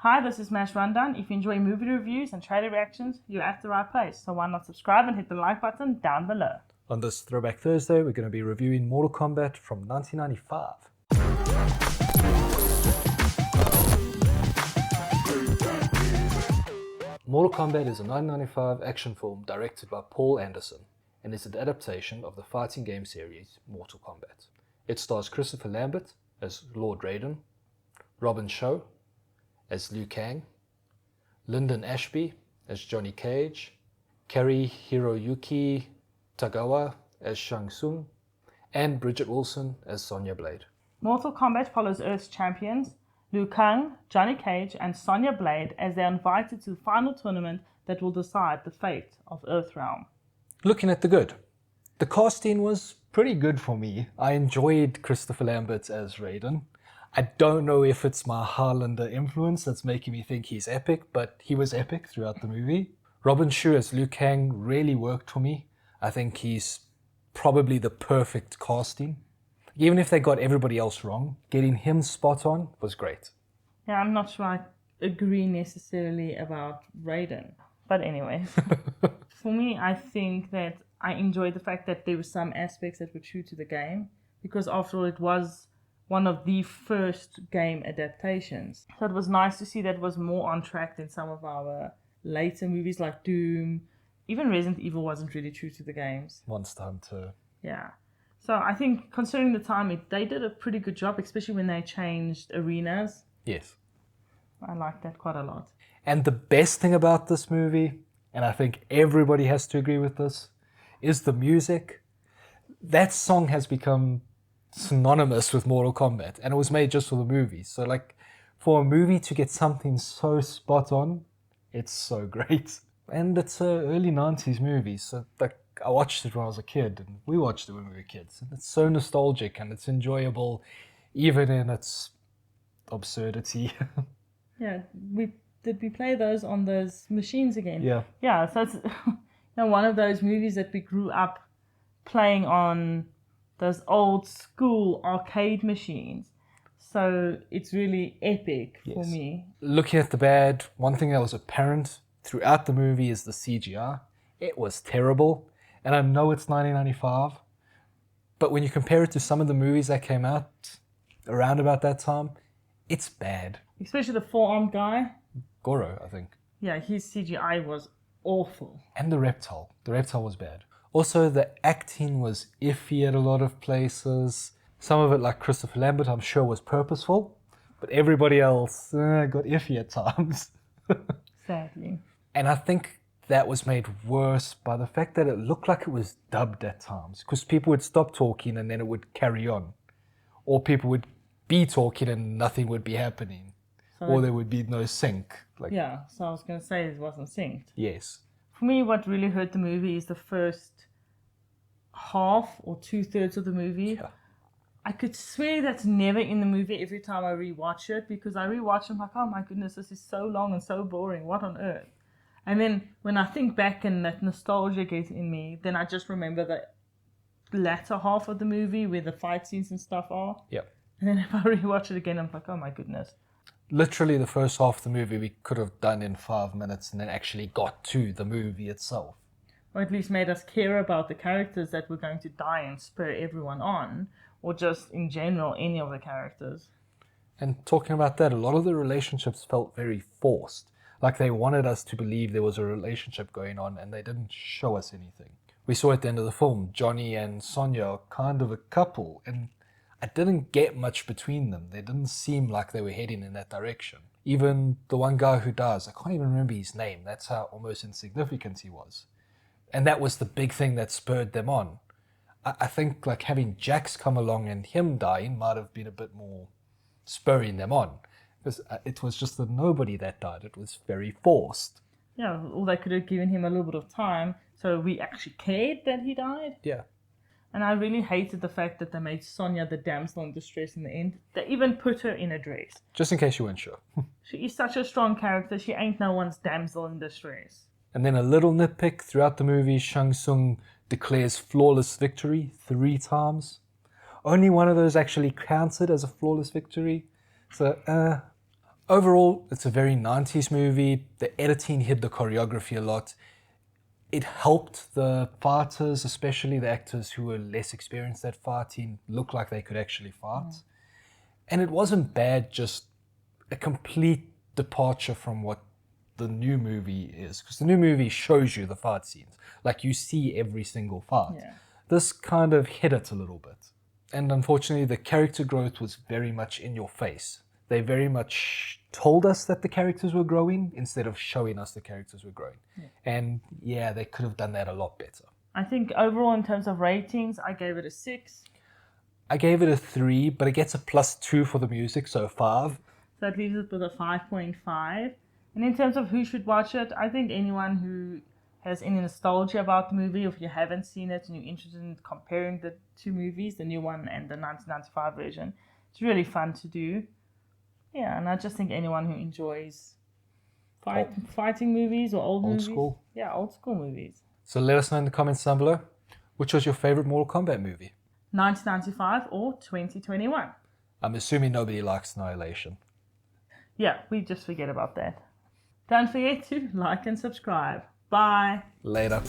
Hi, this is Mash Rundown. If you enjoy movie reviews and trailer reactions, you're at the right place. So why not subscribe and hit the like button down below. On this Throwback Thursday, we're going to be reviewing Mortal Kombat from 1995. Mortal Kombat is a 1995 action film directed by Paul Anderson and is an adaptation of the fighting game series Mortal Kombat. It stars Christopher Lambert as Lord Raiden, Robin Shou as Liu Kang, Linden Ashby as Johnny Cage, Kari Hiroyuki Tagawa as Shang Tsung, and Bridget Wilson as Sonya Blade. Mortal Kombat follows Earth's champions, Liu Kang, Johnny Cage, and Sonya Blade as they are invited to the final tournament that will decide the fate of Earthrealm. Looking at the good. The casting was pretty good for me. I enjoyed Christopher Lambert as Raiden. I don't know if it's my Highlander influence that's making me think he's epic, but he was epic throughout the movie. Robin Shou as Liu Kang really worked for me. I think he's probably the perfect casting. Even if they got everybody else wrong, getting him spot on was great. Yeah, I'm not sure I agree necessarily about Raiden. But anyway, for me, I think that I enjoyed the fact that there were some aspects that were true to the game, because after all, it was one of the first game adaptations. So it was nice to see that it was more on track than some of our later movies like Doom. Even Resident Evil wasn't really true to the games. Monster Hunter. Yeah. So I think considering the time, they did a pretty good job, especially when they changed arenas. Yes. I liked that quite a lot. And the best thing about this movie, and I think everybody has to agree with this, is the music. That song has become synonymous with Mortal Kombat, and it was made just for the movie. So like, for a movie to get something so spot on, it's so great. And it's an early 90s movie, so like, I watched it when I was a kid, and we watched it when we were kids. And it's so nostalgic, and it's enjoyable, even in its absurdity. Yeah, did we play those on those machines again? Yeah. Yeah, so it's one of those movies that we grew up playing on those old school arcade machines. So it's really epic for me. Looking at the bad, one thing that was apparent throughout the movie is the CGI. It was terrible. And I know it's 1995, but when you compare it to some of the movies that came out around about that time, it's bad. Especially the four-armed guy. Goro, I think. Yeah, his CGI was awful. And the reptile. The reptile was bad. Also, the acting was iffy at a lot of places. Some of it, like Christopher Lambert, I'm sure was purposeful, but everybody else got iffy at times. Sadly. And I think that was made worse by the fact that it looked like it was dubbed at times, because people would stop talking and then it would carry on. Or people would be talking and nothing would be happening. Or there would be no sync. Yeah, so I was going to say it wasn't synced. Yes. For me, what really hurt the movie is the first half or 2/3 of the movie. Yeah. I could swear that's never in the movie every time I rewatch it, because I rewatch it, I'm like, oh my goodness, this is so long and so boring. What on earth? And then when I think back and that nostalgia gets in me, then I just remember the latter half of the movie where the fight scenes and stuff are. Yep. And then if I rewatch it again, I'm like, oh my goodness. Literally the first half of the movie we could have done in 5 minutes and then actually got to the movie itself. Or at least made us care about the characters that were going to die and spur everyone on, or just in general, any of the characters. And talking about that, a lot of the relationships felt very forced. Like they wanted us to believe there was a relationship going on and they didn't show us anything. We saw at the end of the film, Johnny and Sonya are kind of a couple, and I didn't get much between them. They didn't seem like they were heading in that direction. Even the one guy who dies, I can't even remember his name. That's how almost insignificant he was. And that was the big thing that spurred them on. I think like having Jax come along and him dying might have been a bit more spurring them on. Because it was just the nobody that died. It was very forced. Yeah, or they could have given him a little bit of time so we actually cared that he died. Yeah. And I really hated the fact that they made Sonya the damsel in distress in the end. They even put her in a dress. Just in case you weren't sure. She is such a strong character. She ain't no one's damsel in distress. And then a little nitpick throughout the movie, Shang Tsung declares flawless victory 3 times. Only one of those actually counted as a flawless victory. So, Overall, it's a very 90s movie. The editing hid the choreography a lot. It helped the fighters, especially the actors who were less experienced at fighting, look like they could actually fight. And it wasn't bad, just a complete departure from what the new movie is. Because the new movie shows you the fight scenes. Like, you see every single fight. Yeah. This kind of hid it a little bit. And unfortunately, the character growth was very much in your face. They very much told us that the characters were growing instead of showing us the characters were growing. And yeah, they could have done that a lot better. I think overall, in terms of ratings, I gave it a 6. I gave it a 3, but it gets a +2 for the music, so 5. So that leaves it with a 5.5. And in terms of who should watch it, I think anyone who has any nostalgia about the movie, or if you haven't seen it and you're interested in comparing the two movies, the new one and the 1995 version, it's really fun to do. Yeah, and I just think anyone who enjoys fighting movies or old movies. School. Yeah, old school movies. So let us know in the comments down below, which was your favorite Mortal Kombat movie? 1995 or 2021. I'm assuming nobody likes Annihilation. Yeah, we just forget about that. Don't forget to like and subscribe. Bye. Later.